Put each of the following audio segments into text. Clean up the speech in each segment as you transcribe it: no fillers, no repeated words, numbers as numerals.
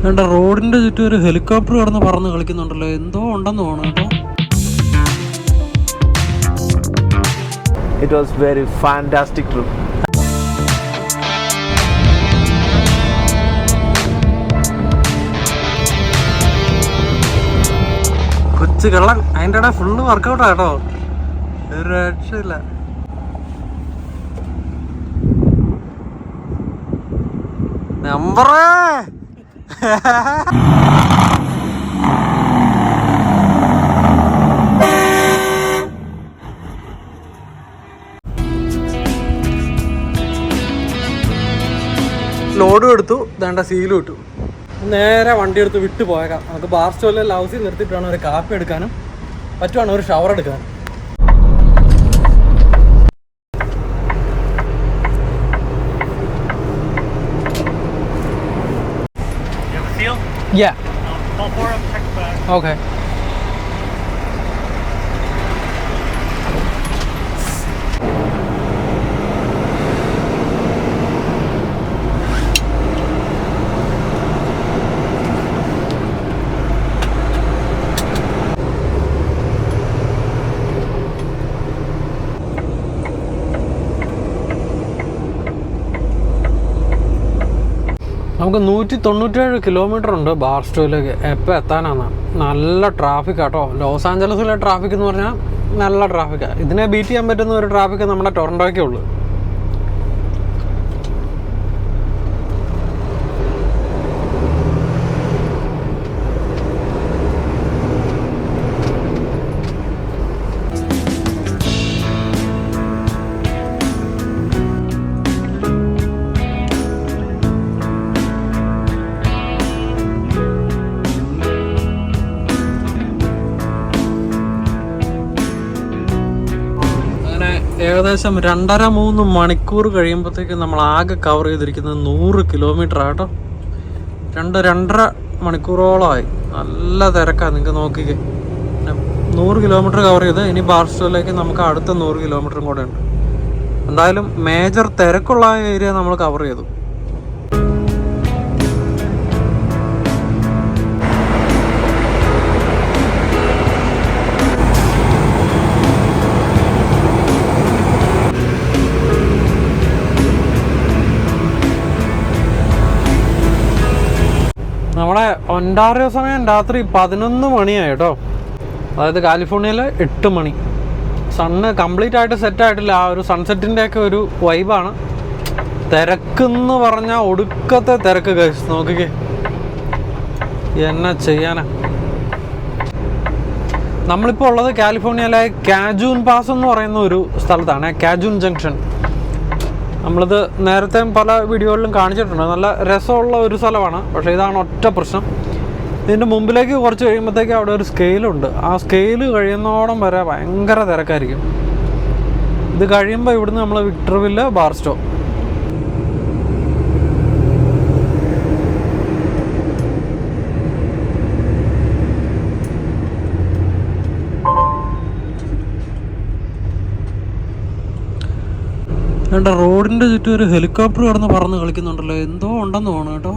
വേണ്ട റോഡിന്റെ ചുറ്റും ഒരു ഹെലികോപ്റ്റർ കിടന്ന് പറന്ന് കളിക്കുന്നുണ്ടല്ലോ. എന്തോ ഉണ്ടെന്ന് തോന്നുന്നു കേട്ടോ. It was very fantastic trip. കൊച്ചു കള്ളൻ അതിൻ്റെ ഇടയിൽ ഫുള്ള് വർക്കൗട്ടാ കേട്ടോ. ഒരു രക്ഷയില്ല. നമ്പറേ ലോഡും എടുത്തു, വേണ്ട സീലും ഇട്ടു. നേരെ വണ്ടി എടുത്ത് വിട്ടു പോയേക്കാം. നമുക്ക് ബാർസ്റ്റോളിൽ ഹൗസിൽ നിർത്തിയിട്ട് വേണം ഒരു കാപ്പി എടുക്കാനും പറ്റുവാണ് ഒരു ഷവർ എടുക്കാനും. Yeah. I'll pour up, check back. Okay. നമുക്ക് 197 കിലോമീറ്റർ ഉണ്ട് ബാർസ്റ്റോയിലേക്ക്. എപ്പോൾ എത്താനാണ്? നല്ല ട്രാഫിക് ആട്ടോ. ലോസ് ആഞ്ചലസിലെ ട്രാഫിക് എന്ന് പറഞ്ഞാൽ നല്ല ട്രാഫിക്കാണ്. ഇതിനെ ബീറ്റ് ചെയ്യാൻ പറ്റുന്ന ഒരു ട്രാഫിക് നമ്മുടെ ടൊറൻറ്റോയ്ക്കേ ഉള്ളൂ. ഏകദേശം 2.5-3 മണിക്കൂർ കഴിയുമ്പോഴത്തേക്ക് നമ്മൾ ആകെ കവർ ചെയ്തിരിക്കുന്നത് 100 കിലോമീറ്റർ ആട്ടോ. 2-2.5 മണിക്കൂറോളമായി. നല്ല തിരക്കാണ്, നിങ്ങൾക്ക് നോക്കിക്കേ. 100 കിലോമീറ്റർ കവർ ചെയ്ത് ഇനി ബാർസ്റ്റോയിലേക്ക് നമുക്ക് അടുത്ത 100 കിലോമീറ്ററും കൂടെ ഉണ്ട്. എന്തായാലും മേജർ തിരക്കുള്ള ഏരിയ നമ്മൾ കവർ ചെയ്തു. നമ്മുടെ ഒൻറ്റാറിയോ സമയം രാത്രി 11 മണിയായി കേട്ടോ. അതായത് കാലിഫോർണിയയിൽ 8 മണി. സണ്ണ് കംപ്ലീറ്റ് ആയിട്ട് സെറ്റായിട്ടില്ല. ആ ഒരു സൺസെറ്റിൻ്റെയൊക്കെ ഒരു വൈബാണ്. തിരക്കെന്ന് പറഞ്ഞാൽ ഒടുക്കത്തെ തിരക്ക് ഗൈസ്. നോക്കിക്കേ, എന്നാ ചെയ്യാനാ. നമ്മളിപ്പോൾ ഉള്ളത് കാലിഫോർണിയയിലെ കാജൂൻ പാസ് എന്ന് പറയുന്ന ഒരു സ്ഥലത്താണ്. കാജൂൻ ജംഗ്ഷൻ. നമ്മളിത് നേരത്തെ പല വീഡിയോകളിലും കാണിച്ചിട്ടുണ്ട്. നല്ല രസമുള്ള ഒരു സ്ഥലമാണ്. പക്ഷേ ഇതാണ് ഒറ്റ പ്രശ്നം. ഇതിൻ്റെ മുമ്പിലേക്ക് കുറച്ച് കഴിയുമ്പോഴത്തേക്ക് അവിടെ ഒരു സ്കെയിലുണ്ട്. ആ സ്കെയില് കഴിയുന്നോളം വരെ ഭയങ്കര തിരക്കായിരിക്കും. ഇത് കഴിയുമ്പോൾ ഇവിടുന്ന് നമ്മൾ വിക്ടർവില്ല് ബാർസ്റ്റോ. വേണ്ട റോഡിന്റെ ചുറ്റും ഒരു ഹെലികോപ്റ്റർ കിടന്ന് പറന്ന് കളിക്കുന്നുണ്ടല്ലോ. എന്തോ ഉണ്ടെന്ന് തോന്നുന്നു കേട്ടോ.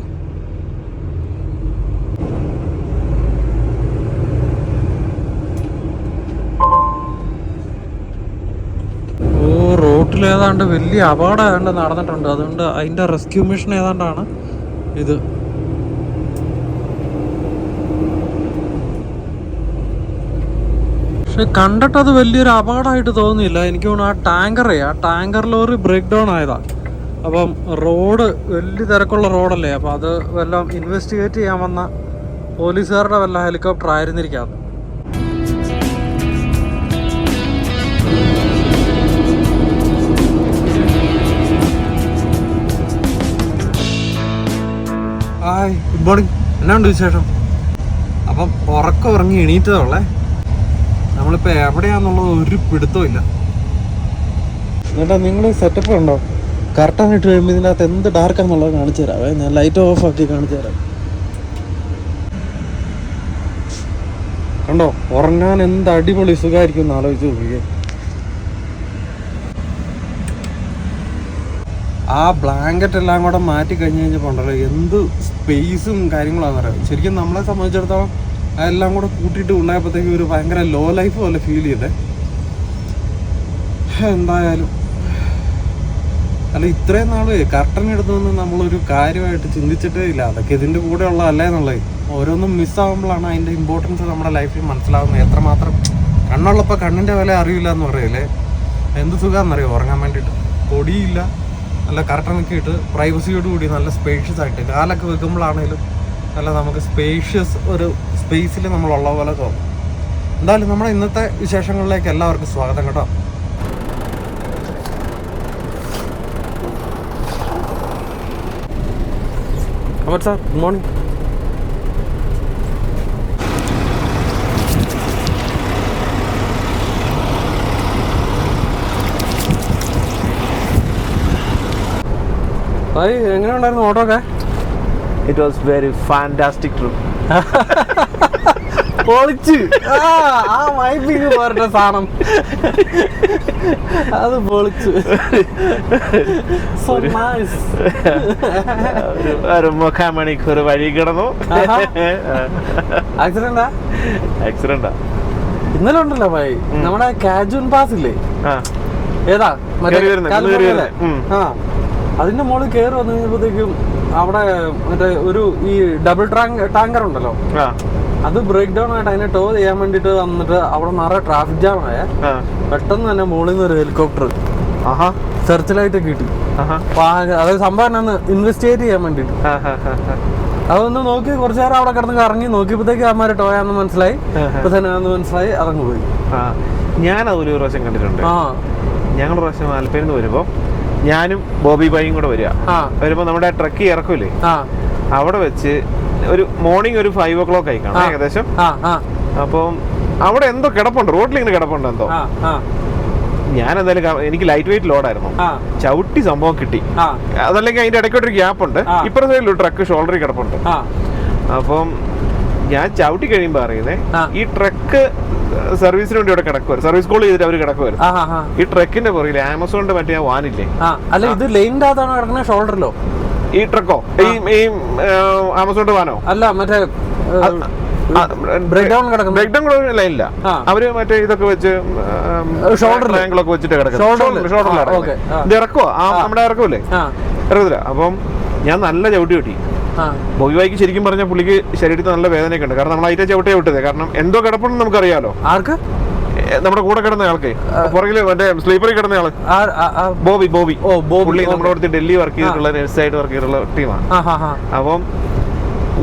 റോട്ടിൽ ഏതാണ്ട് വലിയ അപകടം ഏതാണ്ട് നടന്നിട്ടുണ്ട്. അതുകൊണ്ട് അതിൻ്റെ റെസ്ക്യൂ മിഷൻ ഏതാണ്ടാണ് ഇത്. പക്ഷെ കണ്ടിട്ടത് വലിയൊരു അപകടമായിട്ട് തോന്നിയില്ല. എനിക്ക് തോന്നുന്നു ആ ടാങ്കർ ലോറി ബ്രേക്ക് ഡൗൺ ആയതാ. അപ്പം റോഡ് വലിയ തിരക്കുള്ള റോഡല്ലേ. അപ്പം അത് വല്ല ഇൻവെസ്റ്റിഗേറ്റ് ചെയ്യാൻ വന്ന പോലീസുകാരുടെ വല്ല ഹെലികോപ്റ്റർ ആയിരുന്നിരിക്കാം. Hi, good morning. എന്നാണ്ട് വിശേഷം? അപ്പം ഉറക്കം ഉറങ്ങി എണീറ്റതുള്ളേ. നമ്മളിപ്പോൾ എവിടെയാണെന്നുള്ളത് ഒരു പിടുത്തവും ഇല്ല. എന്നിട്ടാ നിങ്ങൾ സെറ്റപ്പ് ഉണ്ടോ? കറക്റ്റായിട്ട് കഴിയുമ്പോൾ ഇതിൻ്റെ അകത്ത് എന്ത് ഡാർക്കാന്നുള്ളത് കാണിച്ചു തരാവേ. ഞാൻ ലൈറ്റ് ഓഫ് ആക്കി കാണിച്ചു തരാം. കണ്ടോ, ഉറങ്ങാൻ എന്ത് അടിപൊളി സുഖമായിരിക്കും എന്ന് ആലോചിച്ച് നോക്കിയേ. ആ ബ്ലാങ്കറ്റ് എല്ലാം കൂടെ മാറ്റി കഴിഞ്ഞ് കഴിഞ്ഞപ്പോൾ ഉണ്ടല്ലോ എന്ത് സ്പേസും കാര്യങ്ങളാണെന്ന് പറയാം. ശരിക്കും നമ്മളെ സംബന്ധിച്ചിടത്തോളം അതെല്ലാം കൂടെ കൂട്ടിയിട്ട് ഉണ്ടായപ്പോഴത്തേക്കും ഒരു ഭയങ്കര ലോ ലൈഫ് പോലെ ഫീൽ ചെയ്തേ. എന്തായാലും അല്ല, ഇത്രയും നാൾ കർട്ടൻ എടുത്തൊന്നും നമ്മളൊരു കാര്യമായിട്ട് ചിന്തിച്ചിട്ടേ ഇല്ല. അതൊക്കെ ഇതിൻ്റെ കൂടെ ഉള്ളതല്ലേ എന്നുള്ളത്. ഓരോന്നും മിസ്സാകുമ്പോഴാണ് അതിൻ്റെ ഇമ്പോർട്ടൻസ് നമ്മുടെ ലൈഫിൽ മനസ്സിലാവുന്നത്. എത്രമാത്രം കണ്ണുള്ളപ്പോൾ കണ്ണിൻ്റെ വില അറിയില്ല എന്ന് പറയില്ലേ. എന്ത് സുഖമാണെന്നറിയോ ഉറങ്ങാൻ വേണ്ടിയിട്ട്. പൊടിയില്ല, നല്ല കർട്ടനൊക്കെ ഇട്ട് പ്രൈവസിയോട് കൂടി നല്ല സ്പേഷ്യസ് ആയിട്ട് കാലൊക്കെ വെക്കുമ്പോഴാണേലും നല്ല നമുക്ക് സ്പേഷ്യസ് ഒരു സ്പേസിൽ നമ്മളുള്ള പോലെ തോന്നും. എന്തായാലും നമ്മുടെ ഇന്നത്തെ വിശേഷങ്ങളിലേക്ക് എല്ലാവർക്കും സ്വാഗതം കേട്ടോ. അപ്പോൾ സാർ ഗുഡ് മോർണിംഗ്. എങ്ങനെ ഉണ്ടായിരുന്നു ഓട്ടോ ഒക്കെ? It was very fantastic trip. പൊളിച്ച് ആ വൈപ്പിങ് പോരട്ട സാധനം അത് പൊളിച്ചു. ഒരു മുഖാമണിക്കൂർ വഴി കിടന്നു. ആക്സിഡന്റാ ഇന്നലെ ഉണ്ടല്ലോ ഭായി, നമ്മുടെ കാജൂൻ പാസ് ഇല്ലേ, ഏതാ ആ അതിന്റെ മുകളിൽ കയറി വന്നു കഴിഞ്ഞപ്പോഴത്തേക്കും അവിടെ മറ്റേ ഒരു ഈ ഡബിൾ ടാങ്കർ ഉണ്ടല്ലോ, അത് ബ്രേക്ക് ഡൗൺ ആയിട്ട് അതിനെ ടോ ചെയ്യാൻ വേണ്ടിട്ട് വന്നിട്ട് അവിടെ നിറയെ ട്രാഫിക് ജാം ആയ. പെട്ടെന്ന് തന്നെ മുകളിൽ നിന്ന് ഒരു ഹെലികോപ്റ്റർ സെർച്ച് ലൈറ്റ് ഒക്കെ കിട്ടി. അതായത് സംഭവം ഇൻവെസ്റ്റിഗേറ്റ് ചെയ്യാൻ വേണ്ടിട്ട് അതൊന്ന് നോക്കി കുറച്ചു നേരം അവിടെ കിടന്ന് കറങ്ങി നോക്കിയപ്പോഴത്തേക്ക് അമ്മമാര് ടോയാന്ന് മനസ്സിലായി. ഇപ്പൊ തന്നെ മനസ്സിലായി അതങ്ങ് പോയി. ഞാൻ അതൊരു പ്രാവശ്യം കണ്ടിട്ടുണ്ട്. ഞങ്ങൾ പ്രാവശ്യം ആലപ്പുഴയിൽ വരുമ്പോ ഞാനും ബോബി ബായും കൂടെ വരുമ്പോ നമ്മുടെ ട്രക്ക് ഇറക്കൂലേ, അവിടെ വെച്ച് ഒരു മോർണിംഗ് ഒരു 5 o'clock ആയി കാണാം ഏകദേശം. അപ്പം അവിടെ എന്തോ കിടപ്പുണ്ട്, റോഡിൽ ഇങ്ങനെ കിടപ്പുണ്ട് എന്തോ. ഞാൻ എന്തായാലും എനിക്ക് ലൈറ്റ് വെയിറ്റ് ലോഡായിരുന്നു, ചവിട്ടി സംഭവം കിട്ടി. അതല്ലെങ്കിൽ അതിന്റെ ഇടയ്ക്കോട്ടൊരു ഗ്യാപ്പ് ഉണ്ട്, ഇപ്പുറത്തെ സൈഡിൽ ട്രക്ക് ഷോൾഡറിൽ കിടപ്പുണ്ട്. അപ്പം ഞാൻ ചവിട്ടി കഴിയുമ്പോ അറിയുന്നേ ഈ ട്രക്ക് സർവീസിന് വേണ്ടി ഇവിടെ കിടക്കുവായിരുന്നു, സർവീസ് കോൾ ചെയ്തിട്ട് അവര് കിടക്കുവായിരുന്നു. ഈ ട്രക്കിന്റെ പുറകില് ആമസോണിന്റെ മറ്റേ വാനില്ലേ, അല്ല ഇത് ലൈനിന്റെ അകത്താണോ കിടക്കുന്നത് ഷോൾഡറിലോ? ഈ ട്രക്കോ ഈ ആമസോണിന്റെ വാനോ? അല്ല മറ്റേ ബ്രേക്ക് ഡൗൺ ലൈനില്ല, അവര് മറ്റേ ഇതൊക്കെ വെച്ച് ഷോൾഡറിലൊക്കെ വെച്ചിട്ട് ഷോൾഡറിൽ ഇത് ഇറക്കുവോ, നമ്മുടെ ഇറക്കുമല്ലേ, ഇറക്കത്തില്ല. അപ്പം ഞാൻ നല്ല ചവിട്ടി കിട്ടി. ബോബി ബായിക്ക് ശരിക്കും പറഞ്ഞാൽ പുള്ളിക്ക് ശരീരത്തിൽ നല്ല വേദനയൊക്കെ ഉണ്ട്, കാരണം നമ്മൾ അതിന്റെ ചവിട്ടേ വിട്ടത്. കാരണം എന്തോ കിടപ്പുണ്ടെന്ന് നമുക്കറിയാലോ. ആർക്ക്? നമ്മുടെ കൂടെ കിടന്ന ആൾക്ക്, പുറകില് മറ്റേ സ്ലീപ്പറിൽ കിടന്ന ആള് ബോബി. പുള്ളി നമ്മുടെ അടുത്ത് ഡൽഹി വർക്ക് ചെയ്തിട്ടുള്ള നഴ്സായിട്ട് വർക്ക് ചെയ്തിട്ടുള്ള ടീമാണ്. അപ്പം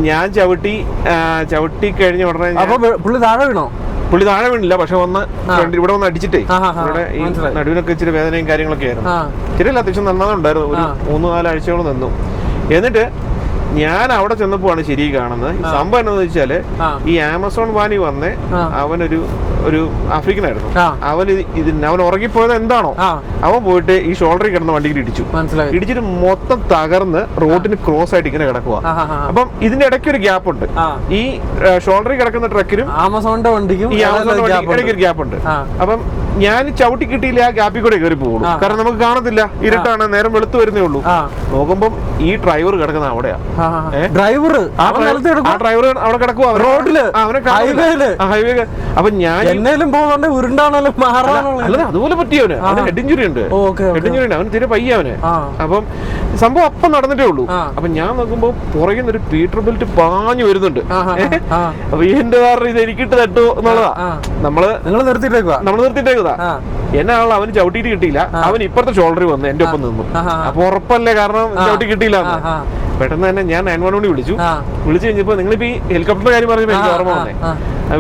ഞാൻ ചവിട്ടി കഴിഞ്ഞ ഉടനെ പുള്ളി താഴെ വീണോ? പുള്ളി താഴെ വീണില്ല, പക്ഷെ ഇവിടെ വന്ന് അടിച്ചിട്ടേ ഇവിടെ ഈ നടുവിനൊക്കെ ഇച്ചിരി വേദനയും കാര്യങ്ങളൊക്കെ ആയിരുന്നു. ശരിയല്ല, അത്യാവശ്യം നന്നായിട്ടുണ്ടായിരുന്നു. ഒരു 3-4 ആഴ്ചയോളം നിന്നു. എന്നിട്ട് ഞാൻ അവിടെ ചെന്നപ്പോഴാണ് ശരി കാണുന്നത്. സംഭവം എന്താന്ന് വെച്ചാല് ഈ ആമസോൺ വാനി വന്ന് അവനൊരു ആഫ്രിക്കനായിരുന്നു. അവൻ ഉറങ്ങിപ്പോയത് എന്താണോ, അവൻ പോയിട്ട് ഈ ഷോൾഡറിൽ കിടന്ന വണ്ടിക്ക് ഇടിച്ചിട്ട് മൊത്തം തകർന്ന് റോഡിന് ക്രോസ് ആയിട്ട് ഇങ്ങനെ കിടക്കുക. അപ്പം ഇതിന്റെ ഇടയ്ക്ക് ഒരു ഗ്യാപ്പ് ഉണ്ട്, ഈ ഷോൾഡറിൽ കിടക്കുന്ന ട്രക്കിനും ആമസോണിന്റെ വണ്ടിക്കും ഈ ആമസോണിന്റെ ഇടയ്ക്ക് ഒരു ഗ്യാപ്പ് ഉണ്ട്. അപ്പം ഞാൻ ചവിട്ടി കിട്ടിയില്ല, ആ ഗ്യാപ്പിൽ കൂടെ കയറി പോകുള്ളൂ, കാരണം നമുക്ക് കാണത്തില്ല, ഇരുട്ടാണ്, നേരം വെളുത്തു വരുന്നേ ഉള്ളൂ. നോക്കുമ്പം ഈ ഡ്രൈവർ കിടക്കുന്ന അവിടെയാ. ഡ്രൈവർ അവിടെ കിടക്കുക റോഡില്, ഹൈവേ. അപ്പൊ ഞാൻ എന്നേലും പോകുന്നുണ്ട്, ഉരുണ്ടാണല്ലോ അല്ല, അതുപോലെ പറ്റിയവന്, അവന് ഹെഡ് ഇഞ്ചുറി ഉണ്ട്, അവന് തീരെ പയ്യ അവന്. അപ്പം സംഭവം അപ്പം നടന്നിട്ടേ ഉള്ളൂ. അപ്പൊ ഞാൻ നോക്കുമ്പോ പുറകിൽ ഒരു പീറ്റർ ബെൽറ്റ് പാഞ്ഞു വരുന്നുണ്ട്. അപ്പൊ എന്റെ കാരണം ഇത് എനിക്കിട്ട് തട്ടു എന്നുള്ളതാ. നമ്മള് നിർത്തിയിട്ടേക്കുക. എന്നാണല്ലോ അവന് ചവിട്ടിയിട്ട് കിട്ടിയില്ല, അവൻ ഇപ്പുറത്തെ ഷോൾഡറിൽ വന്ന് എന്റെ ഒപ്പം നിന്നു. അപ്പൊ ഉറപ്പല്ലേ, കാരണം ചവിട്ടി കിട്ടിയില്ല. പെട്ടെന്ന് തന്നെ ഞാൻ 911 വിളിച്ചു കഴിഞ്ഞപ്പോ നിങ്ങളിപ്പോ ഈ ഹെലികോപ്റ്ററിന്റെ കാര്യം പറഞ്ഞപ്പോ എനിക്ക് ഓർമ്മ വന്നേ.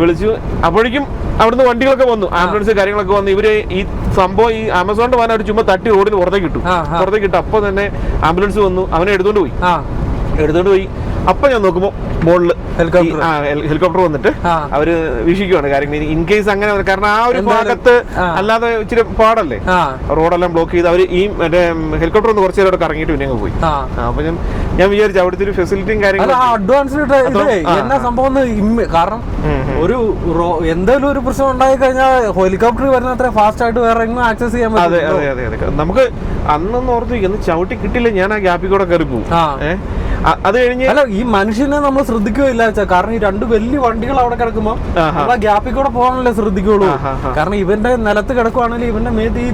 വിളിച്ചു, അപ്പോഴേക്കും അവിടുന്ന് വണ്ടികളൊക്കെ വന്നു, ആംബുലൻസ് കാര്യങ്ങളൊക്കെ വന്നു. ഇവര് ഈ സംഭവം ഈ ആമസോണിന്റെ വാൻ അവർ ചുമ്മാ തട്ടി റോഡിന് പുറത്തേക്ക് ഇട്ടു. അപ്പൊ തന്നെ ആംബുലൻസ് വന്നു, അവനെ എടുത്തോണ്ട് പോയി. അപ്പൊ ഞാൻ നോക്കുമ്പോ മുകളില് ഹെലികോപ്റ്റർ വന്നിട്ട് അവര് വീക്ഷിക്കുവാണ് കാര്യങ്ങൾ, ഇൻ കേസ് അങ്ങനെ. കാരണം ആ ഒരു ഭാഗത്ത് അല്ലാതെ ഇച്ചിരി പാടല്ലേ, റോഡെല്ലാം ബ്ലോക്ക് ചെയ്ത് അവര് ഈ മറ്റേ ഹെലികോപ്റ്റർ ഒന്ന് കുറച്ച് നേരം കറങ്ങിയിട്ട് പിന്നെ അങ്ങ് പോയി. അപ്പൊ ഞാൻ വിചാരിച്ചു അവിടുത്തെ ഒരു ഫെസിലിറ്റിയും കാര്യങ്ങളും എന്നാ സംഭവം. കാരണം ഒരു എന്തെങ്കിലും ഒരു പ്രശ്നം ഉണ്ടായി കഴിഞ്ഞാൽ ഹെലികോപ്റ്റർ വരുന്ന അത്ര ഫാസ്റ്റ് ആയിട്ട് വേറെ എങ്ങും ആക്സസ് ചെയ്യാൻ പറ്റും. അതെ നമുക്ക് അന്നൊന്ന് ഓർത്തിരിക്കുന്നു ചവിട്ടി കിട്ടില്ല, ഞാൻ ആ ഗ്യാപ്പിൽ കൂടെ കയറി പോകും. അത് കഴിഞ്ഞ് അല്ല, ഈ മനുഷ്യനെ നമ്മൾ ശ്രദ്ധിക്കുകയില്ല വെച്ചാൽ, കാരണം ഈ രണ്ട് വലിയ വണ്ടികൾ അവിടെ കിടക്കുമ്പോ നമ്മളെ ഗ്യാപ്പിൽ കൂടെ പോകാനല്ലേ ശ്രദ്ധിക്കുള്ളൂ. കാരണം ഇവന്റെ നിലത്ത് കിടക്കുവാണെങ്കിൽ ഇവന്റെ മേത്ത് ഈ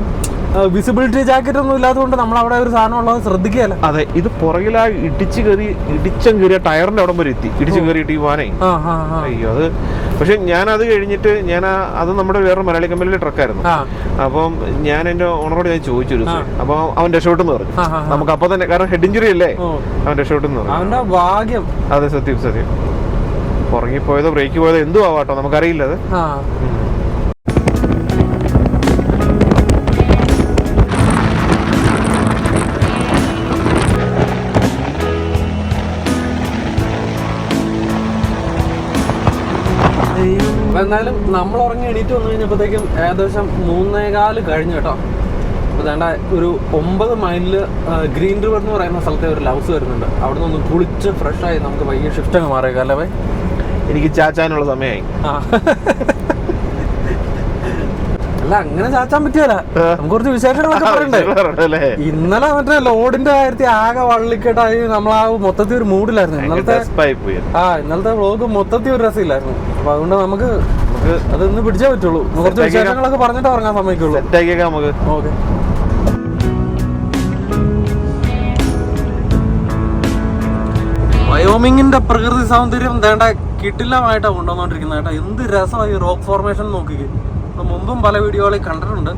വിസിബിലിറ്റി ജാക്കറ്റ് ഒന്നും ഇല്ലാത്തതുകൊണ്ട് നമ്മൾ അവിടെ ഒരു സാധനം ഉള്ളത് ശ്രദ്ധിക്കുകയല്ല. അതെ, ഇത് പുറകിലാ ഇടിച്ചം കയറിയ ടയറിന്റെ അവിടെ വരെ എത്തി, ഇടിച്ചു കയറിയിട്ട് ഈ വാനേ. അയ്യോ, അത് പക്ഷെ ഞാൻ അത് കഴിഞ്ഞിട്ട് അത് നമ്മുടെ വേറെ മലയാളി കമ്പനിയിലെ ട്രക്കായിരുന്നു. അപ്പം ഞാൻ എന്റെ ഓണറോട് ഞാൻ ചോദിച്ചു, അപ്പൊ അവൻ രക്ഷപ്പെട്ടെന്ന് പറഞ്ഞു. നമുക്ക് അപ്പൊ തന്നെ, കാരണം ഹെഡ് ഇഞ്ചുറി അല്ലേ, അവൻ രക്ഷപ്പെട്ടെന്ന് പറഞ്ഞു. അവന്റെ ഭാഗ്യം. അതെ, സത്യം സത്യം. പുറകിപ്പോയതോ ബ്രേക്ക് പോയതോ എന്തോ ആവാട്ടോ, നമുക്കറിയില്ല അത്. എന്നാലും നമ്മൾ ഉറങ്ങി എണീറ്റ് വന്നു കഴിഞ്ഞപ്പോഴത്തേക്കും ഏകദേശം 3:15 കഴിഞ്ഞു കേട്ടോ. അപ്പോൾ വേണ്ട ഒരു 9 മൈലില് ഗ്രീൻ റിവർ എന്ന് പറയുന്ന സ്ഥലത്തെ ഒരു ലൗസ് വരുന്നുണ്ട്. അവിടെ നിന്ന് ഒന്ന് കുളിച്ച് ഫ്രഷായി നമുക്ക് വൈകി ഷിഫ്റ്റ് അങ്ങ് മാറിയേക്കാം അല്ലേ? എനിക്ക് ചാച്ചാനുള്ള സമയമായി. അല്ല, അങ്ങനെ ചാച്ചാൻ പറ്റിയല്ല, നമുക്ക് കുറച്ച് വിശേഷങ്ങളൊക്കെ പറയണ്ടേ. ഇന്നലെ മറ്റേ ലോഡിന്റെ കാര്യത്തിൽ ആകെ വള്ളിക്കെട്ടായി നമ്മൾ ആ മൊത്തത്തിൽ ഒരു മൂഡിലായിരുന്നു. ഇന്നലത്തെ വ്ളോഗ് മൊത്തത്തിൽ ഒരു രസമില്ലായിരുന്നു. അപ്പൊ അതുകൊണ്ട് നമുക്ക് അതൊന്ന് പിടിച്ചേ പറ്റുള്ളൂ. കുറച്ച് വിശേഷങ്ങളൊക്കെ പറഞ്ഞിട്ട് ഇറങ്ങാൻ സമ്മതിക്കുള്ളൂ. ഓക്കെ. വയോമിങ്ങിന്റെ പ്രകൃതി സൗന്ദര്യം വേണ്ട കിട്ടില്ലമായിട്ടാണ് കൊണ്ടുവന്നോണ്ടിരിക്കുന്നത് കേട്ടോ. എന്ത് രസമായി റോക്ക് ഫോർമേഷൻ നോക്കിക്ക്. മുമ്പും പല വീഡിയോകളിൽ കണ്ടിട്ടുണ്ട്.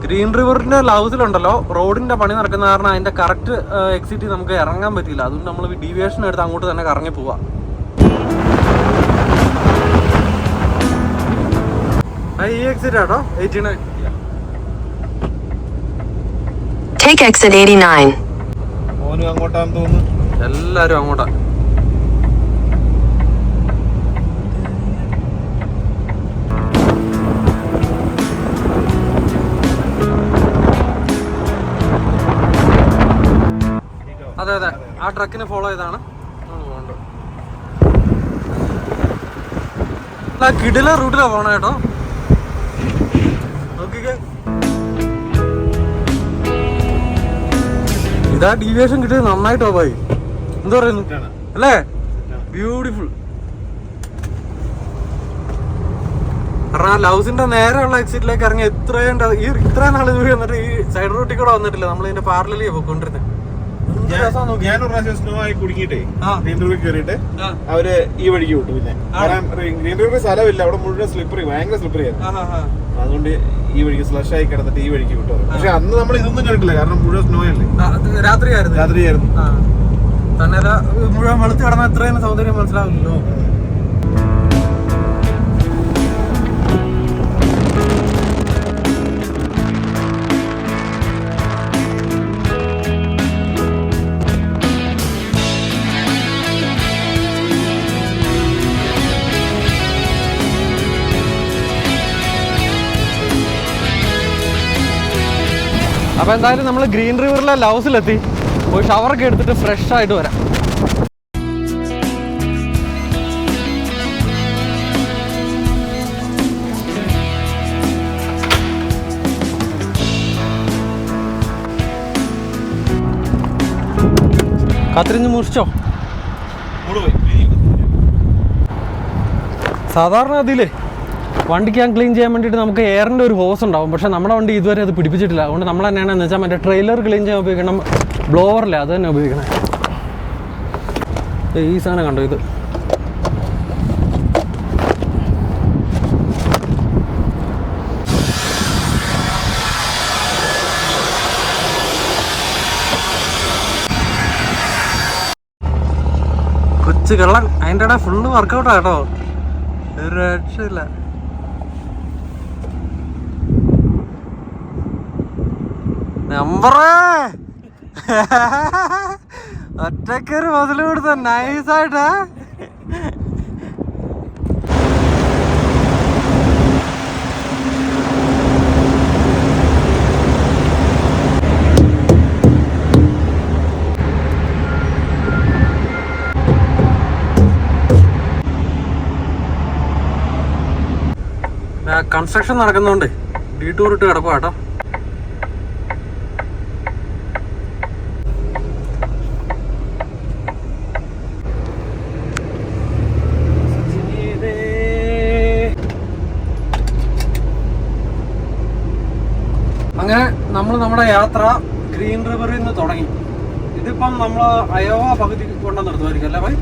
ഗ്രീൻ റിവറിന്റെ ലൗസിലുണ്ടല്ലോ, റോഡിന്റെ പണി നടക്കുന്ന കാരണം അതിന്റെ കറക്റ്റ് എക്സിറ്റ് നമുക്ക് ഇറങ്ങാൻ പറ്റില്ല. അതുകൊണ്ട് നമ്മൾ ഡീവിയേഷൻ എടുത്ത് അങ്ങോട്ട് തന്നെ കറങ്ങി പോവാ. ഈ എക്സിറ്റ് ആട്ടോ 89. Take exit 89. ഓനും അങ്ങോട്ടാന്ന് തോന്നുന്നു. എല്ലാരും അങ്ങോട്ടാ. അതെ അതെ, ആ ട്രക്കിനെ ഫോളോ ചെയ്താണ് കിടില റൂട്ടിലാ പോണ കേട്ടോ. നോക്കിക്കേ, ഇതാ ഡീവിയേഷൻ കിട്ടിയത് നന്നായിട്ടോ പോയി. എന്താ പറയുന്നു അല്ലേ? ബ്യൂട്ടിഫുൾ. കാരണം ആ ലൗസിന്റെ നേരെയുള്ള എക്സിറ്റിലേക്ക് ഇറങ്ങി ഇത്രയും നാള് ദൂരം വന്നിട്ട് ഈ സൈഡ് റൂട്ടിൽ കൂടെ വന്നിട്ടില്ല. നമ്മൾ ഇതിന്റെ പാരലലി പോയിക്കൊണ്ടിരുന്നത്. ഞാനൊരു പ്രാവശ്യം സ്നോ ആയി കുടുങ്ങിയിട്ടേ ഗ്രീൻ റിവർ കയറിയിട്ട് അവര് ഈ വഴിക്ക് വിട്ടു. പിന്നെ ഗ്രീൻ റിവർ സ്ഥലമില്ല, അവിടെ മുഴുവൻ സ്ലിപ്പറി, ഭയങ്കര സ്ലിപ്പറി ആയിരുന്നു. അതുകൊണ്ട് ഈ വഴിക്ക് സ്ലഷ് ആയി കിടന്നിട്ട് ഈ വഴിക്ക് വിട്ടു. പക്ഷെ അന്ന് നമ്മൾ ഇതൊന്നും കണ്ടിട്ടില്ല, കാരണം മുഴുവൻ സ്നോ അല്ലേ. രാത്രിയായിരുന്നു തന്നെ മുഴുവൻ വെളുത്ത് കിടന്ന എത്രയും സൗന്ദര്യം മനസ്സിലാവില്ലല്ലോ. അപ്പോൾ എന്തായാലും നമ്മൾ ഗ്രീൻ റിവറിലെ ലൗസിലെത്തി. പോയി ഷവറൊക്കെ എടുത്തിട്ട് ഫ്രഷ് ആയിട്ട് വരാം. കത്തിരിഞ്ഞ് മുറിച്ചോ? സാധാരണ അതിലേ വണ്ടി ക്യാൻ ക്ലീൻ ചെയ്യാൻ വേണ്ടിയിട്ട് നമുക്ക് എയറിൻ്റെ ഒരു ഹോസ് ഉണ്ടാവും. പക്ഷേ നമ്മുടെ വണ്ടി ഇതുവരെ അത് പിടിപ്പിച്ചിട്ടില്ല. അതുകൊണ്ട് നമ്മൾ തന്നെയാണെന്ന് വെച്ചാൽ മറ്റേ ട്രെയിലർ ക്ലീൻ ചെയ്യാൻ ഉപയോഗിക്കണം ബ്ലോവറില്ല, അത് തന്നെ ഉപയോഗിക്കണം. ഈ സാധനം കണ്ടോ, ഇത് കൊച്ചു കള്ളൻ. അതിൻ്റെ ഇടയിൽ ഫുള്ള് വർക്കൗട്ടാ കേട്ടോ, ഒരു രക്ഷയില്ല. നമ്പറേ ഒറ്റക്കൊരു മുതൽ കൊടുത്ത നൈസായിട്ടാ. കൺസ്ട്രക്ഷൻ നടക്കുന്നോണ്ട് ഡീറ്റൂർ ഇട്ട് കിടക്കുക കേട്ടോ. നമ്മൾ നമ്മുടെ യാത്ര ഗ്രീൻ റിവറിൽ നിന്ന് തുടങ്ങി. ഇതിപ്പം നമ്മൾ അയോവ പകുതി കൊണ്ടു നിർത്തുമായിരിക്കും അല്ലേ ഭായി?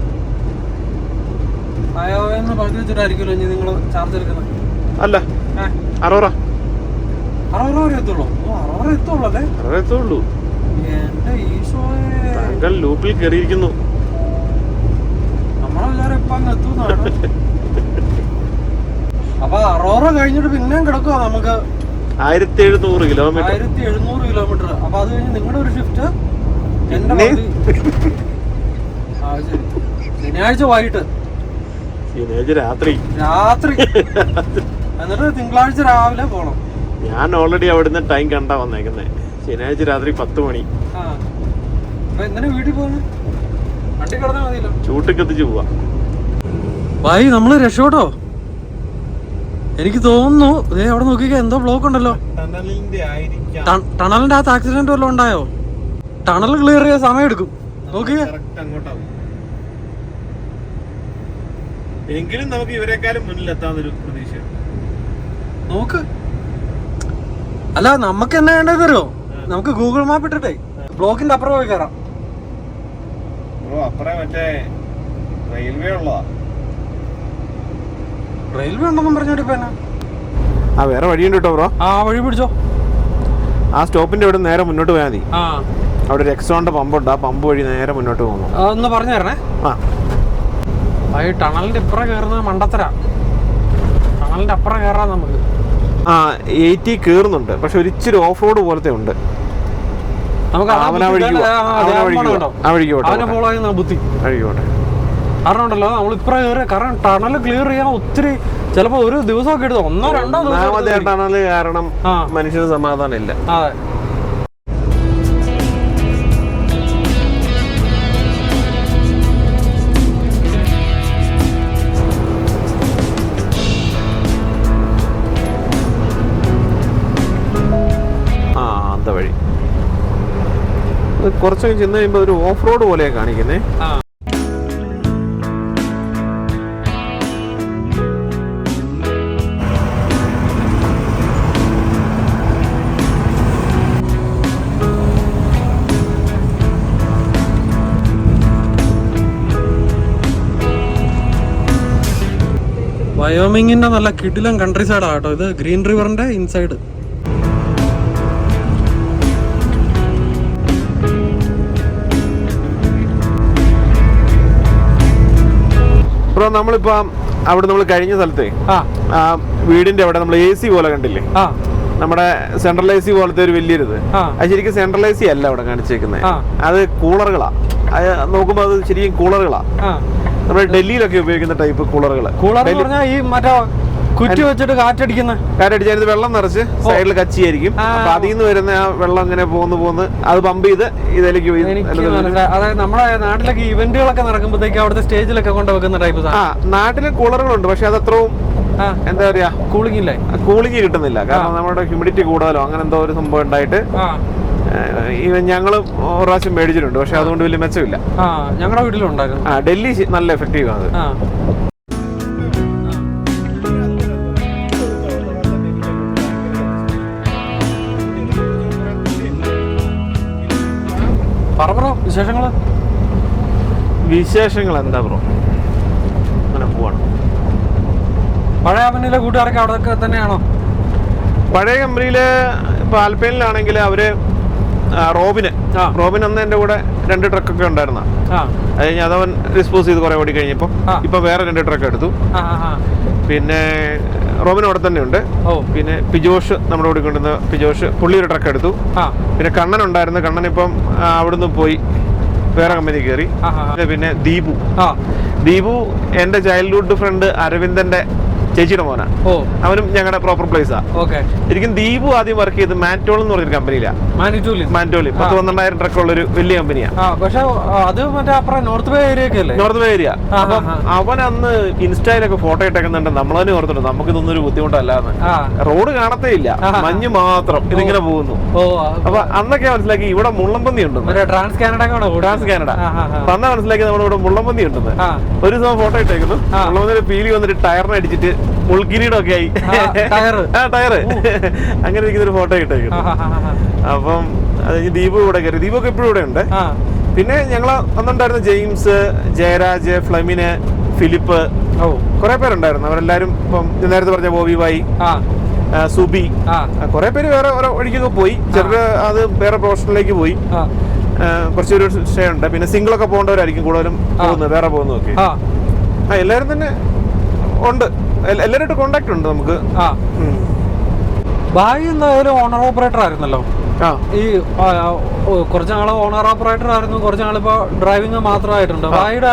അയോവയിൽ നിന്ന് പകുതി വെച്ചിട്ടായിരിക്കുമല്ലോ ഇനി നിങ്ങൾ ചാർജ് എടുക്കുന്നത്? അല്ല, അറോറ വരെ എത്തുള്ളൂ. അറോറ എത്തുള്ളൂ അല്ലേ? എത്തുള്ളൂ. എന്റെ ഈശോയെ, താങ്കൾ ലൂപ്പിൽ കയറിയിരിക്കുന്നു. നമ്മളെ വിചാരം ഇപ്പൊ അങ്ങ് എത്തുന്നതാണ്. അപ്പൊ അറോറ കഴിഞ്ഞിട്ട് പിന്നെയും കിടക്കുക നമുക്ക് 1700 കിലോമീറ്റർ. 1700 കിലോമീറ്റർ. അപ്പൊ അത് കഴിഞ്ഞ് നിങ്ങളുടെ ഒരു ഷിഫ്റ്റ് എന്റെ ശനിയാഴ്ച വൈകിട്ട്, ശനിയാഴ്ച രാത്രി എന്നിട്ട് തിങ്കളാഴ്ച രാവിലെ പോണം. ഞാൻ ഓൾറെഡി അവിടുന്ന് ടൈം കണ്ടാ വന്നേക്കുന്നത്. ശനിയാഴ്ച രാത്രി 10 മണി. അപ്പൊ എന്തിനാ വീട്ടിൽ പോകുന്നു? വണ്ടി കിടന്നാ മതിയല്ലോ. ചൂട്ട് കത്തിച്ച് പോവാ. ഭായി നമ്മള് രക്ഷപ്പെട്ടോ? എനിക്ക് തോന്നുന്നു അവിടെ നോക്കിക്കാ, എന്തോ ബ്ലോക്ക് ഉണ്ടല്ലോ. ടണലിന്റെ അകത്ത് ആക്സിഡന്റ് വല്ലതും ഉണ്ടായോ? ടണൽ ക്ലിയർ ചെയ്യാൻ സമയം എടുക്കും. നോക്കിയേ, എങ്കിലും നമുക്ക് ഇവരെക്കാളും മുന്നിലെത്താന്നൊരു പ്രതീക്ഷ. നോക്ക്. അല്ല, നമുക്ക് എന്നാ വേണ്ടത് തരുമോ? നമുക്ക് ഗൂഗിൾ മാപ്പ് ഇട്ടിട്ടേ ബ്ലോക്കിന്റെ അപ്പുറം പോയി കയറാം. റെയിൽവേ ഉണ്ടെന്നും പറഞ്ഞോട്ട് ഇപ്പൊ എന്നാ? വേറെ വഴിയുണ്ട് കേട്ടോ ബ്രോ. വഴി പിടിച്ചോ. ആ സ്റ്റോപ്പിന്റെ ഇവിടെ നേരെ മുന്നോട്ട് പോയാൽ മതി. അവിടെ ഒരു എക്സോണിന്റെ പമ്പുണ്ട്. ആ പമ്പ് വഴി നേരെ മുന്നോട്ട് പോകുന്നു. ഒന്ന് പറഞ്ഞു തരണേ. ടണലിന്റെ ഇപ്പുറം കയറുന്നത് മണ്ടത്തര. ടണലിന്റെ അപ്പുറം കയറാം നമുക്ക്. 80 കയറുന്നുണ്ട്, പക്ഷെ ഒരു ഇച്ചിരി ഓഫ് റോഡ് പോലത്തെ ഉണ്ട്. നമുക്ക് ബുദ്ധി കാരണം ഉണ്ടല്ലോ, നമ്മൾ ഇപ്പുറം കയറി. കാരണം ടണൽ ക്ലിയർ ചെയ്യാൻ ഒത്തിരി, ചിലപ്പോ ഒരു ദിവസമൊക്കെ എടുത്തു. 1-2 ദിവസം ടണല് കാരണം മനുഷ്യന് സമാധാനം ഇല്ല. അതെ. വഴി കുറച്ചൊക്കെ ചെന്ന് കഴിയുമ്പോൾ ഒരു ഓഫ് റോഡ് പോലെയാണ് കാണിക്കുന്നേ. വയോമിങ്ങിന്റെ നല്ല കിടിലൻ കൺട്രി സൈഡാ കേട്ടോ ഇത്. Green റിവറിന്റെ inside. ബ്രോ, നമ്മളിപ്പോ അവിടെ നമ്മൾ കഴിഞ്ഞ സ്ഥലത്തെ വീടിന്റെ അവിടെ നമ്മൾ AC പോലെ കണ്ടില്ലേ? നമ്മുടെ സെൻട്രൽ AC പോലത്തെ ഒരു വലിയൊരിത്. അത് ശരിക്കും സെൻട്രൽ AC അല്ല അവിടെ കാണിച്ചേക്കുന്നത്. അത് കൂളറുകളാ. നോക്കുമ്പോ അത് ശരിക്കും കൂളറുകളാ. നമ്മുടെ ഡൽഹിയിലൊക്കെ ഉപയോഗിക്കുന്ന ടൈപ്പ് കൂളറുകള്. ഈ മറ്റേ കുറ്റി വെച്ചിട്ട് കാറ്റടിച്ചത് വെള്ളം നിറച്ച് സൈഡിൽ കച്ചിയായിരിക്കും. അപ്പൊ അതിൽ നിന്ന് വരുന്ന ആ വെള്ളം ഇങ്ങനെ പോന്ന് അത് പമ്പ് ചെയ്ത് ഇതിലേക്ക് അതായത് നമ്മുടെ നാട്ടിലൊക്കെ ഇവന്റുകളൊക്കെ നടക്കുമ്പോഴത്തേക്ക് അവിടുത്തെ സ്റ്റേജിലൊക്കെ കൊണ്ടുവെക്കുന്ന ടൈപ്പ്. നാട്ടില് കൂളറുകളുണ്ട്, പക്ഷെ അത് അത്രയും എന്താ പറയാ, കൂളിംഗ് കിട്ടുന്നില്ല. കാരണം നമ്മുടെ ഹ്യൂമിഡിറ്റി കൂടുതലോ അങ്ങനെ എന്തോ ഒരു സംഭവം ഉണ്ടായിട്ട് ഞങ്ങള് ഒരു പ്രാവശ്യം മേടിച്ചിട്ടുണ്ട്. പക്ഷെ അതുകൊണ്ട് വലിയ മെച്ചമില്ല. ഞങ്ങളുടെ വീട്ടിലുണ്ടായിരുന്നു. ഡൽഹി നല്ല എഫക്റ്റീവ് ആണ്. ബ്രോ, വിശേഷങ്ങൾ എന്താ ബ്രോ? അങ്ങനെ പോവാണ്. പഴയ കമ്പനിയിലെ കൂട്ടുകാരൊക്കെ അവിടെ തന്നെയാണോ? പഴയ കമ്പനിയില് ഇപ്പൊ ആൽപ്പയിലാണെങ്കിൽ അവര് റോബിൻ അന്ന് എന്റെ കൂടെ 2 ട്രക്കൊക്കെ ഉണ്ടായിരുന്ന. അത് കഴിഞ്ഞ് അതവൻ ഡിസ്പോസ് ചെയ്ത് കുറെ ഓടി കഴിഞ്ഞപ്പോ ഇപ്പൊ വേറെ 2 ട്രക്ക് എടുത്തു. പിന്നെ റോബിൻ അവിടെ തന്നെ ഉണ്ട്. പിന്നെ പിജോഷ് നമ്മുടെ കൂടെ കൊണ്ടുവന്ന പിജോഷ്, പുള്ളി ഒരു ട്രക്ക് എടുത്തു. പിന്നെ കണ്ണൻ ഉണ്ടായിരുന്നു. കണ്ണൻ ഇപ്പം അവിടുന്ന് പോയി വേറെ കമ്പനി കയറി. പിന്നെ ദീപു എന്റെ ചൈൽഡ്ഹുഡ് ഫ്രണ്ട് അരവിന്ദന്റെ ചേച്ചിയുടെ മോനാ. അവനും ഞങ്ങളുടെ പ്രോപ്പർ പ്ലേസാ. ശരിക്കും ദീപു ആദ്യം വർക്ക് ചെയ്ത് മാൻറ്റോൾ എന്ന് പറഞ്ഞൊരു കമ്പനിയിലാണ്. മാൻറ്റോളി 10-12,000 ട്രക്കുള്ള ഒരു വലിയ കമ്പനിയാണ്. നോർത്ത് വേ ഏരിയ. അപ്പം അവൻ അന്ന് ഇൻസ്റ്റയിലൊക്കെ ഫോട്ടോ ഇട്ടേക്കുന്നുണ്ട്. നമ്മളതിനെ ഓർത്തിട്ട് നമുക്ക് ഇതൊന്നും ഒരു ബുദ്ധിമുട്ടല്ലാന്ന്. റോഡ് കാണത്തേ ഇല്ല, മഞ്ഞ് മാത്രം ഇതിങ്ങനെ പോകുന്നു. അപ്പൊ അന്നൊക്കെ മനസ്സിലാക്കി ഇവിടെ മുള്ളംപന്നി ഉണ്ടെന്ന്. ട്രാൻസ് കാനഡ അന്ന് മനസ്സിലാക്കി നമ്മുടെ ഇവിടെ മുള്ളംപന്നി ഉണ്ടെന്ന്. ഒരു ദിവസം ഫോട്ടോ ഇട്ടേക്കുന്നു. മുള്ളംപന്നി പീലി വന്നിട്ട് ടയറിനെ അടിച്ചിട്ട് മുൾക്കിരീടൊക്കെ ആയി ടയറ് ടയറ് അങ്ങനെ ഇരിക്കുന്ന ഒരു ഫോട്ടോ ഇട്ടേക്കുന്നു. അപ്പം അത് ദീപു ഇവിടെ കയറി. ദീപൊക്കെ എപ്പോഴും ഇവിടെ ഉണ്ട്. പിന്നെ ഞങ്ങൾ അന്നുണ്ടായിരുന്ന ജെയിംസ്, ജയരാജ്, ഫ്ലമിന്, ഫിലിപ്പ്, കുറെ പേരുണ്ടായിരുന്നു. അവരെല്ലാരും ഇപ്പം നേരത്തെ പറഞ്ഞ ബോബി ബായി, സുബി, കുറെ പേര് വേറെ ഓരോ വഴിക്കൊക്കെ പോയി. ചിലര് അത് വേറെ പ്രൊഫഷനിലേക്ക് പോയി. കുറച്ചൊരു സ്റ്റേ ഉണ്ട്. പിന്നെ സിംഗിളൊക്കെ പോകേണ്ടവരായിരിക്കും കൂടുതലും പോകുന്നത്, വേറെ പോകുന്നതൊക്കെ. എല്ലാരും തന്നെ ഉണ്ട്, എല്ലാവരുമായിട്ട് കോണ്ടാക്ട് ഉണ്ട് നമുക്ക്. ബായി എന്തായാലും ഓണർ ഓപ്പറേറ്റർ ആയിരുന്നല്ലോ. ഈ കുറച്ച് നാള് ഓണർ ഓപ്പറേറ്റർ ആയിരുന്നു, കുറച്ച് നാളിപ്പോ ഡ്രൈവിംഗ് മാത്രമായിട്ടുണ്ട്. ബായിയുടെ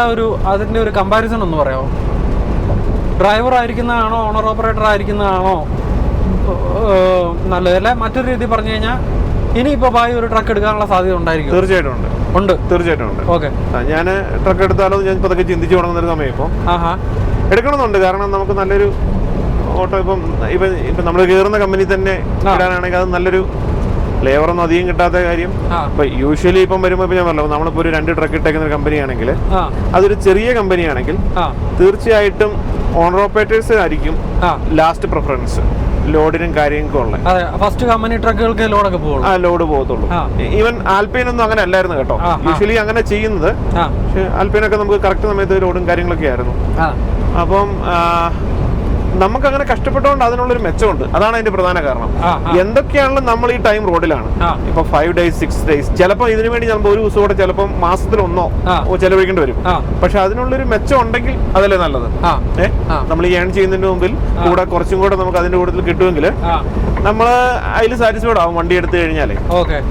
അതിന്റെ ഒരു കമ്പാരിസൺ ഒന്ന് പറയാമോ? ഡ്രൈവർ ആയിരിക്കുന്നതാണോ ഓണർ ഓപ്പറേറ്റർ ആയിരിക്കുന്നതാണോ നല്ലത്? അല്ലെ മറ്റൊരു രീതി പറഞ്ഞു കഴിഞ്ഞാൽ ഇനിയിപ്പോ ബായി ഒരു ട്രക്ക് എടുക്കാനുള്ള സാധ്യത ഉണ്ടായിരിക്കും? തീർച്ചയായിട്ടും ഉണ്ട്, തീർച്ചയായിട്ടും ഉണ്ട്. ഓക്കെ, ഞാൻ ട്രക്ക് എടുത്താലോ ഞാൻ ഇതൊക്കെ ചിന്തിച്ചു തുടങ്ങുന്ന സമയം ഇപ്പം എടുക്കണമെന്നുണ്ട്. കാരണം നമുക്ക് നല്ലൊരു ഓട്ടോ ഇപ്പം നമ്മൾ കയറുന്ന കമ്പനി തന്നെ ഇടാനാണെങ്കിൽ അത് നല്ലൊരു ലേബറൊന്നും അധികം കിട്ടാത്ത കാര്യം. ഇപ്പൊ യൂഷ്വലി ഇപ്പം വരുമ്പോ ഞാൻ പറഞ്ഞല്ലോ, നമ്മളിപ്പോ ഒരു 2 ട്രക്ക് ഇട്ടേക്കുന്ന ഒരു കമ്പനി ആണെങ്കിൽ, അതൊരു ചെറിയ കമ്പനി ആണെങ്കിൽ തീർച്ചയായിട്ടും ഓണർ ഓപ്പറേറ്റേഴ്സ് ആയിരിക്കും ലാസ്റ്റ് പ്രിഫറൻസ് ലോഡിനും കാര്യങ്ങൾക്കും ഉള്ള. ഫസ്റ്റ് കമ്പനി ട്രക്കുകൾക്ക് ലോഡൊക്കെ പോകും, ലോഡ് പോകത്തുള്ളൂ. ഈവൻ ആൽപൈനൊന്നും അങ്ങനെ അല്ലായിരുന്നു കേട്ടോ. യൂഷ്വലി അങ്ങനെ ചെയ്യുന്നത്. പക്ഷെ ആൽപൈനൊക്കെ നമുക്ക് കറക്റ്റ് സമയത്ത് ലോഡും കാര്യങ്ങളൊക്കെ ആയിരുന്നു. അപ്പം നമുക്ക് അങ്ങനെ കഷ്ടപ്പെട്ടുകൊണ്ട് അതിനുള്ളൊരു മെച്ചമുണ്ട്. അതാണ് അതിന്റെ പ്രധാന കാരണം. എന്തൊക്കെയാണല്ലോ നമ്മൾ ഈ ടൈം റോഡിലാണ്. ഇപ്പൊ 5 days 6 days, ചിലപ്പോൾ ഇതിനു വേണ്ടി ചിലപ്പോൾ ഒരു ദിവസം കൂടെ ചിലപ്പോൾ മാസത്തിൽ 1 ചെലവഴിക്കേണ്ടി വരും. പക്ഷെ അതിനുള്ളൊരു മെച്ചം ഉണ്ടെങ്കിൽ അതല്ലേ നല്ലത്. നമ്മൾ ഈ ഏൺ ചെയ്യുന്നതിന് മുമ്പിൽ കൂടെ കുറച്ചും കൂടെ നമുക്ക് അതിന്റെ കൂട്ടത്തിൽ കിട്ടുമെങ്കിൽ നമ്മള് അതിൽ സാറ്റിസ്ഫൈഡ് ആവും. വണ്ടി എടുത്തു കഴിഞ്ഞാലേ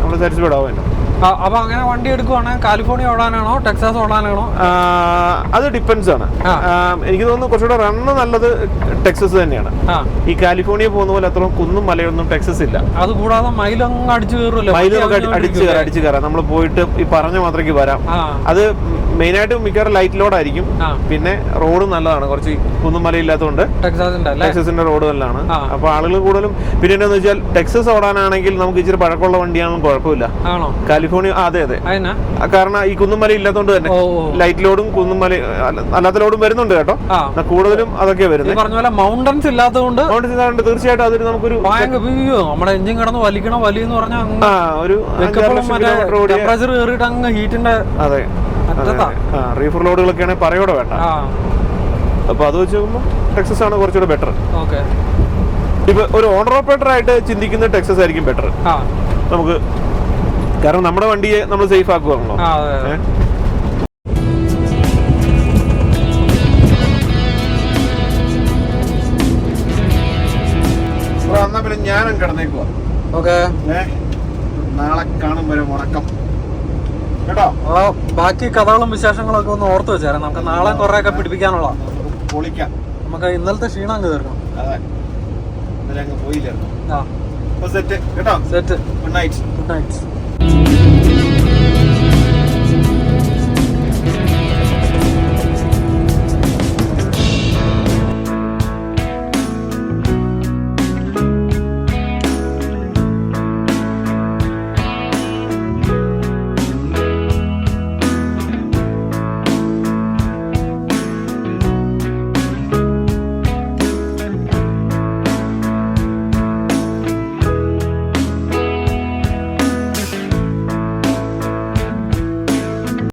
നമ്മൾ സാറ്റിസ്ഫൈഡ് ആവും. അപ്പൊ അങ്ങനെ വണ്ടി എടുക്കുവാണെങ്കിൽ കാലിഫോർണിയ ഓടാനാണോ ടെക്സാസ് ഓടാനാണോ? അത് ഡിപ്പെൻസ് ആണ്. എനിക്ക് തോന്നുന്നു കുറച്ചുകൂടെ റണ്ണ് നല്ലത് ടെക്സസ് തന്നെയാണ്. ഈ കാലിഫോർണിയ പോകുന്ന പോലെ അത്ര കുന്നും മലയൊന്നും ടെക്സസ് ഇല്ല. അത് കൂടാതെ മൈലൊന്നും അടിച്ചു കയറുമല്ലോ. മൈൽ നമുക്ക് അടിച്ചു കയറാം. നമ്മൾ പോയിട്ട് ഈ പറഞ്ഞ മാത്രക്ക് വരാം. അത് മെയിനായിട്ട് മിക്കവാറും ലൈറ്റ് ലോഡ് ആയിരിക്കും. പിന്നെ റോഡ് നല്ലതാണ്, കുറച്ച് കുന്നും മലയില്ലാത്തതുകൊണ്ട് ടെക്സസിന്റെ റോഡ് നല്ലതാണ്. അപ്പൊ ആളുകൾ കൂടുതലും പിന്നെ എന്താന്ന് വെച്ചാൽ ടെക്സസ് ഓടാനാണെങ്കിൽ നമുക്ക് ഇച്ചിരി പഴക്കമുള്ള വണ്ടിയാണെങ്കിലും കുഴപ്പമില്ല. കാലിഫോർണിയ അതെ കാരണം ഈ കുന്നുമല ഇല്ലാത്തതുകൊണ്ട് തന്നെ ലൈറ്റ് ലോഡും കുന്നുമല അല്ലാത്ത ലോഡും വരുന്നുണ്ട് കേട്ടോ. കൂടുതലും അതൊക്കെ വരുന്നത്. പറഞ്ഞ പോലെ മൗണ്ടൻസ് ഇല്ലാത്തതുകൊണ്ട് തീർച്ചയായിട്ടും അതൊരു നമുക്കൊരു നമ്മുടെ എഞ്ചിൻ കിടന്ന് വലിക്കണം. വലിയെന്ന് പറഞ്ഞാൽ ഒരു ടെമ്പറേച്ചർ കയറിയിട്ട് അങ്ങ് ഹീറ്റിന്റെ റീഫർ ലോഡുകളൊക്കെയാണെങ്കിൽ പറയോടെ വേണ്ട. അപ്പൊ അത് വെച്ച് നോക്കുമ്പോൾ ടെക്സസ് ആണ് കുറച്ചുകൂടെ ബെറ്റർ. ഇപ്പൊ ഒരു ഓണർ ഓപ്പറേറ്റർ ആയിട്ട് ചിന്തിക്കുന്ന ടെക്സസ് ആയിരിക്കും ബെറ്റർ നമുക്ക്. കാരണം നമ്മുടെ വണ്ടിയെ നമ്മൾ സേഫ് ആക്കുവാണല്ലോ. എന്നാ പിന്നെ ഞാനും കിടന്നേക്കുവാ. നാളെ കാണും വരെ മുടക്കം കേട്ടോ. ബാക്കി കഥകളും വിശേഷങ്ങളൊക്കെ ഒന്ന് ഓർത്ത് വെച്ചാൽ നമുക്ക് നാളെ കുറെ ഒക്കെ പിടിപ്പിക്കാനുള്ള പൊളിക്കാം. നമുക്ക് ഇന്നലത്തെ ക്ഷീണം അങ്ങ് തീർക്കണം. അതെ, ഇന്നലെ അങ്ങ് പോയില്ലായിരുന്നു. സെറ്റ് കേട്ടോ. Set. Good night. Good night.